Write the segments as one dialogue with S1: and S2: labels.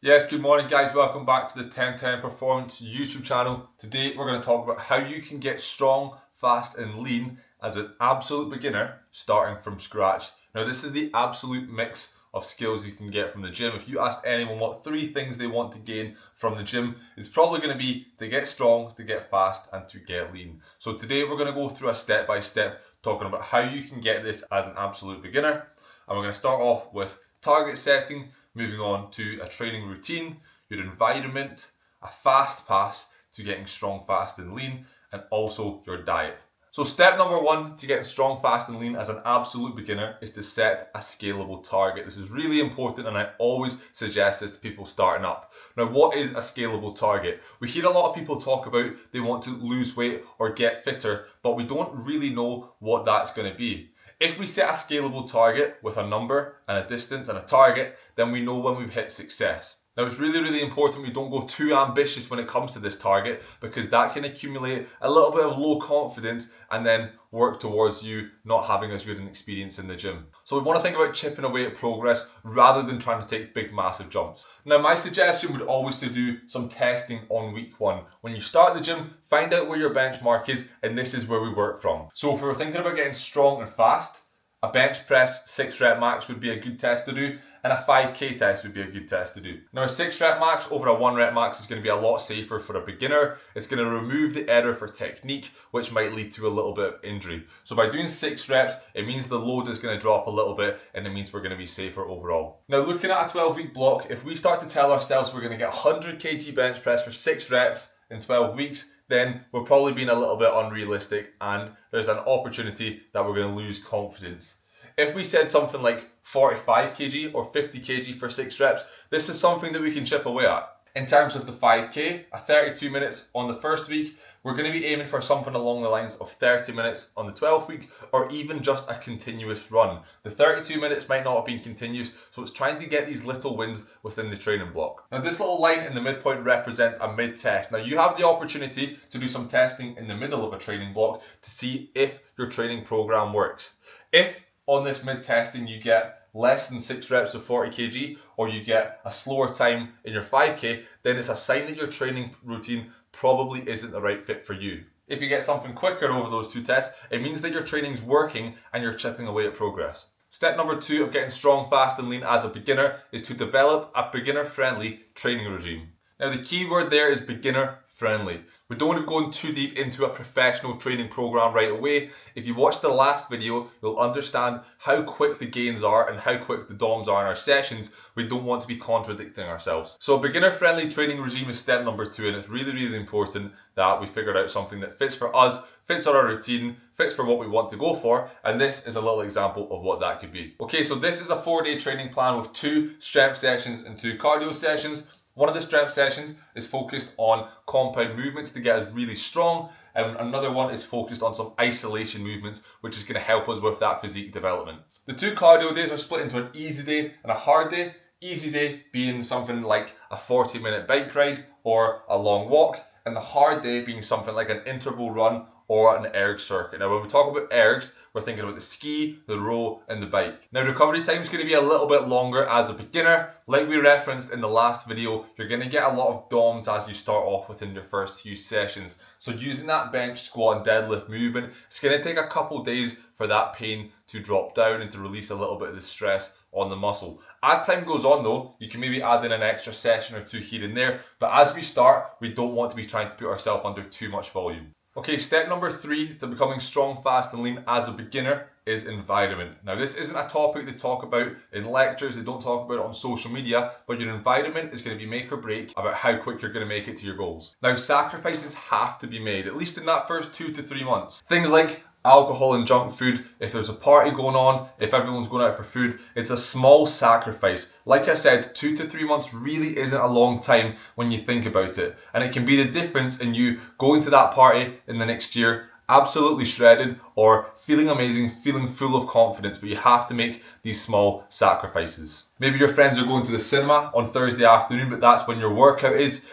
S1: Yes, good morning guys, welcome back to the 1010 Performance YouTube channel. Today we're going to talk about how you can get strong, fast and lean as an absolute beginner starting from scratch. Now this is the absolute mix of skills you can get from the gym. If you asked anyone what 3 things they want to gain from the gym, it's probably going to be to get strong, to get fast and to get lean. So today we're going to go through a step by step talking about how you can get this as an absolute beginner. And we're going to start off with target setting, moving on to a training routine, your environment, a fast pass to getting strong, fast and lean, and also your diet. So step number 1 to getting strong, fast and lean as an absolute beginner is to set a scalable target. This is really important and I always suggest this to people starting up. Now, what is a scalable target? We hear a lot of people talk about they want to lose weight or get fitter, but we don't really know what that's going to be. If we set a scalable target with a number and a distance and a target, then we know when we've hit success. Now it's really important we don't go too ambitious when it comes to this target because that can accumulate a little bit of low confidence and then work towards you not having as good an experience in the gym. So we want to think about chipping away at progress rather than trying to take big massive jumps. Now my suggestion would always to do some testing on week 1. When you start the gym, find out where your benchmark is and this is where we work from. So if we're thinking about getting strong and fast, a bench press 6 rep max would be a good test to do, and a 5k test would be a good test to do. Now a 6 rep max over a 1 rep max is going to be a lot safer for a beginner. It's going to remove the error for technique, which might lead to a little bit of injury. So by doing 6 reps, it means the load is going to drop a little bit and it means we're going to be safer overall. Now looking at a 12-week block, if we start to tell ourselves we're going to get 100 kg bench press for 6 reps in 12 weeks, then we're probably being a little bit unrealistic and there's an opportunity that we're going to lose confidence. If we said something like 45 kg or 50 kg for 6 reps, this is something that we can chip away at. In terms of the 5k, a 32 minutes on the first week, we're going to be aiming for something along the lines of 30 minutes on the 12th week or even just a continuous run. The 32 minutes might not have been continuous, so it's trying to get these little wins within the training block. Now this little line in the midpoint represents a mid-test. Now you have the opportunity to do some testing in the middle of a training block to see if your training program works. If on this mid-testing you get less than 6 reps of 40 kg or you get a slower time in your 5k, then it's a sign that your training routine probably isn't the right fit for you. If you get something quicker over those 2 tests, it means that your training's working and you're chipping away at progress. Step number 2 of getting strong, fast and lean as a beginner is to develop a beginner-friendly training regime. Now the key word there is beginner friendly. We don't want to go in too deep into a professional training program right away. If you watch the last video, you'll understand how quick the gains are and how quick the DOMs are in our sessions. We don't want to be contradicting ourselves. So a beginner friendly training regime is step number 2 and it's really important that we figured out something that fits for us, fits for our routine, fits for what we want to go for, and this is a little example of what that could be. Okay, so this is a 4-day training plan with 2 strength sessions and 2 cardio sessions. One of the strength sessions is focused on compound movements to get us really strong, and another one is focused on some isolation movements, which is going to help us with that physique development. The 2 cardio days are split into an easy day and a hard day. Easy day being something like a 40-minute bike ride or a long walk, and the hard day being something like an interval run or an erg circuit. Now when we talk about ergs, we're thinking about the ski, the row and the bike. Now recovery time is going to be a little bit longer as a beginner. Like we referenced in the last video, you're going to get a lot of DOMs as you start off within your first few sessions. So using that bench, squat and deadlift movement, it's going to take a couple days for that pain to drop down and to release a little bit of the stress on the muscle. As time goes on though, you can maybe add in an extra session or 2 here and there, but as we start, we don't want to be trying to put ourselves under too much volume. Okay, step number 3 to becoming strong, fast and lean as a beginner is environment. Now this isn't a topic they talk about in lectures, they don't talk about it on social media, but your environment is going to be make or break about how quick you're going to make it to your goals. Now sacrifices have to be made, at least in that first 2 to 3 months. Things like alcohol and junk food, if there's a party going on, if everyone's going out for food, it's a small sacrifice. Like I said, 2 to 3 months really isn't a long time when you think about it. And it can be the difference in you going to that party in the next year absolutely shredded or feeling amazing, feeling full of confidence, but you have to make these small sacrifices. Maybe your friends are going to the cinema on Thursday afternoon, but that's when your workout is.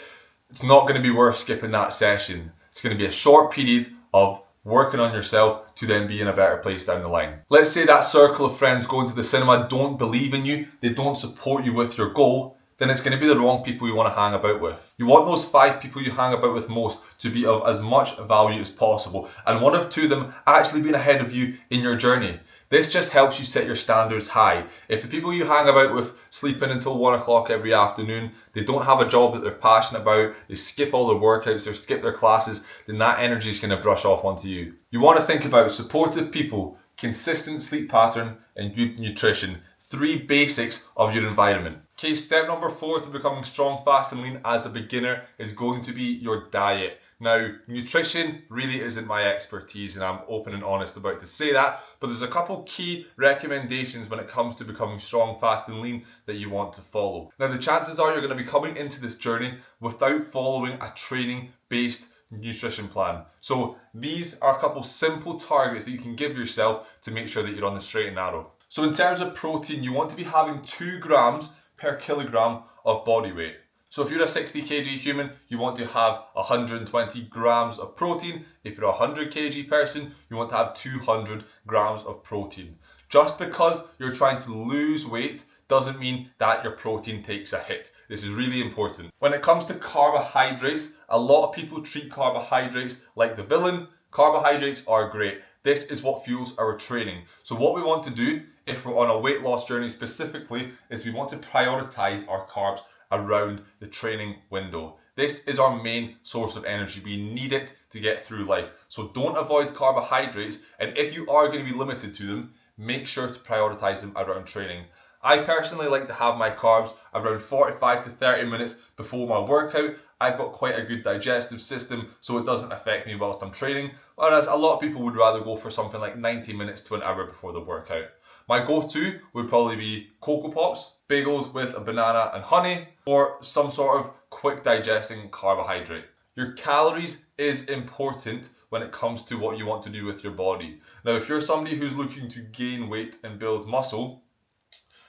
S1: It's not going to be worth skipping that session. It's going to be a short period of working on yourself to then be in a better place down the line. Let's say that circle of friends going to the cinema don't believe in you, they don't support you with your goal, then it's going to be the wrong people you want to hang about with. You want those 5 people you hang about with most to be of as much value as possible, and 1 or 2 of them actually being ahead of you in your journey. This just helps you set your standards high. If the people you hang about with sleep in until 1 o'clock every afternoon, they don't have a job that they're passionate about, they skip all their workouts, they skip their classes, then that energy is going to brush off onto you. You want to think about supportive people, consistent sleep pattern, and good nutrition. 3 basics of your environment. Okay, step number 4 to becoming strong, fast, and lean as a beginner is going to be your diet. Now, nutrition really isn't my expertise, and I'm open and honest about to say that, but there's a couple key recommendations when it comes to becoming strong, fast, and lean that you want to follow. Now, the chances are you're going to be coming into this journey without following a training-based nutrition plan. So these are a couple simple targets that you can give yourself to make sure that you're on the straight and narrow. So in terms of protein, you want to be having 2 grams per kilogram of body weight. So if you're a 60 kg human, you want to have 120 grams of protein. If you're a 100 kg person, you want to have 200 grams of protein. Just because you're trying to lose weight doesn't mean that your protein takes a hit. This is really important. When it comes to carbohydrates, a lot of people treat carbohydrates like the villain. Carbohydrates are great. This is what fuels our training. So what we want to do, if we're on a weight loss journey specifically, is we want to prioritize our carbs around the training window. This is our main source of energy. We need it to get through life. So don't avoid carbohydrates, and if you are going to be limited to them, make sure to prioritize them around training. I personally like to have my carbs around 45 to 30 minutes before my workout. I've got quite a good digestive system, so it doesn't affect me whilst I'm training, whereas a lot of people would rather go for something like 90 minutes to an hour before the workout. My go-to would probably be Cocoa Pops, bagels with a banana and honey, or some sort of quick digesting carbohydrate. Your calories is important when it comes to what you want to do with your body. Now, if you're somebody who's looking to gain weight and build muscle,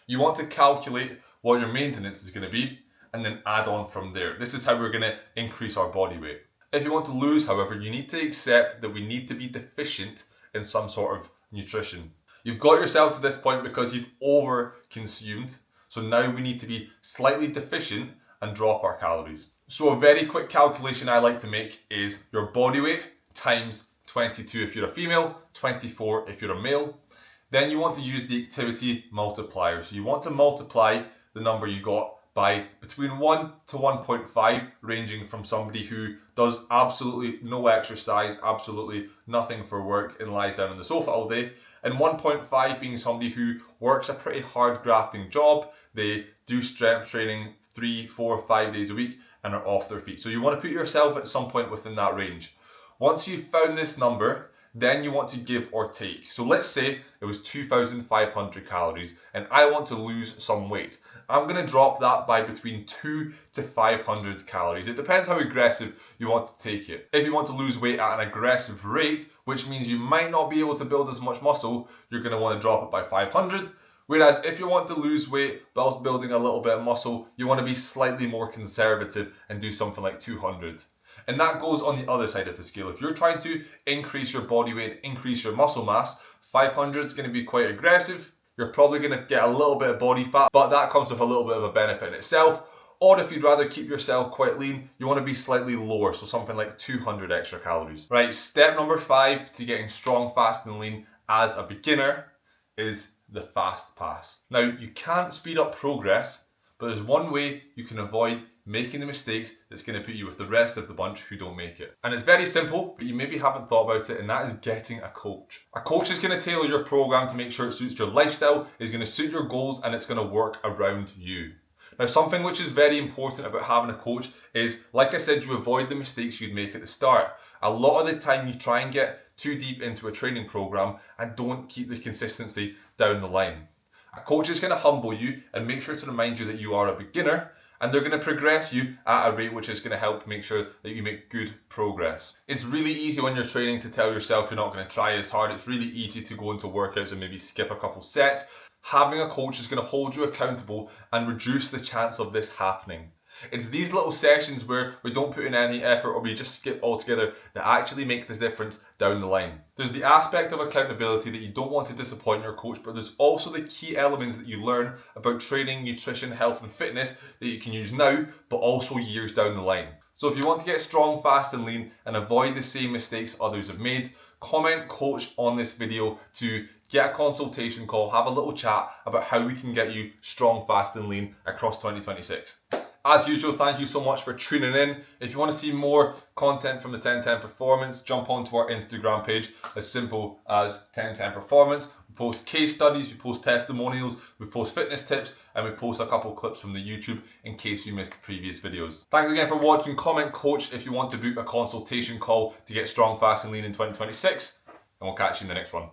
S1: you want to calculate what your maintenance is going to be and then add on from there. This is how we're going to increase our body weight. If you want to lose, however, you need to accept that we need to be deficient in some sort of nutrition. You've got yourself to this point because you've over-consumed, so now we need to be slightly deficient and drop our calories. So a very quick calculation I like to make is your body weight times 22 if you're a female, 24 if you're a male. Then you want to use the activity multiplier. So you want to multiply the number you got by between 1 to 1.5, ranging from somebody who does absolutely no exercise, absolutely nothing for work, and lies down on the sofa all day, and 1.5 being somebody who works a pretty hard grafting job. They do strength training 3, 4, 5 days a week and are off their feet. So you want to put yourself at some point within that range. Once you've found this number, then you want to give or take. So let's say it was 2,500 calories and I want to lose some weight. I'm going to drop that by between 2 to 500 calories. It depends how aggressive you want to take it. If you want to lose weight at an aggressive rate, which means you might not be able to build as much muscle, you're going to want to drop it by 500. Whereas if you want to lose weight whilst building a little bit of muscle, you want to be slightly more conservative and do something like 200. And that goes on the other side of the scale. If you're trying to increase your body weight, increase your muscle mass, 500 is going to be quite aggressive. You're probably going to get a little bit of body fat, but that comes with a little bit of a benefit in itself. Or if you'd rather keep yourself quite lean, you want to be slightly lower, so something like 200 extra calories. Right, step number 5 to getting strong, fast, and lean as a beginner is the fast pass. Now, you can't speed up progress, but there's one way you can avoid making the mistakes that's going to put you with the rest of the bunch who don't make it. And it's very simple, but you maybe haven't thought about it, and that is getting a coach. A coach is going to tailor your program to make sure it suits your lifestyle, is going to suit your goals, and it's going to work around you. Now, something which is very important about having a coach is, like I said, you avoid the mistakes you'd make at the start. A lot of the time you try and get too deep into a training program and don't keep the consistency down the line. A coach is going to humble you and make sure to remind you that you are a beginner, and they're going to progress you at a rate which is going to help make sure that you make good progress. It's really easy when you're training to tell yourself you're not going to try as hard. It's really easy to go into workouts and maybe skip a couple sets. Having a coach is going to hold you accountable and reduce the chance of this happening. It's these little sessions where we don't put in any effort or we just skip altogether that actually make the difference down the line. There's the aspect of accountability that you don't want to disappoint your coach, but there's also the key elements that you learn about training, nutrition, health and fitness that you can use now, but also years down the line. So if you want to get strong, fast and lean and avoid the same mistakes others have made, comment coach on this video to get a consultation call, have a little chat about how we can get you strong, fast and lean across 2026. As usual, thank you so much for tuning in. If you want to see more content from the 1010 Performance, jump onto our Instagram page, as simple as 1010 Performance. We post case studies, we post testimonials, we post fitness tips, and we post a couple clips from the YouTube in case you missed previous videos. Thanks again for watching. Comment coach if you want to book a consultation call to get strong, fast and lean in 2026, and we'll catch you in the next one.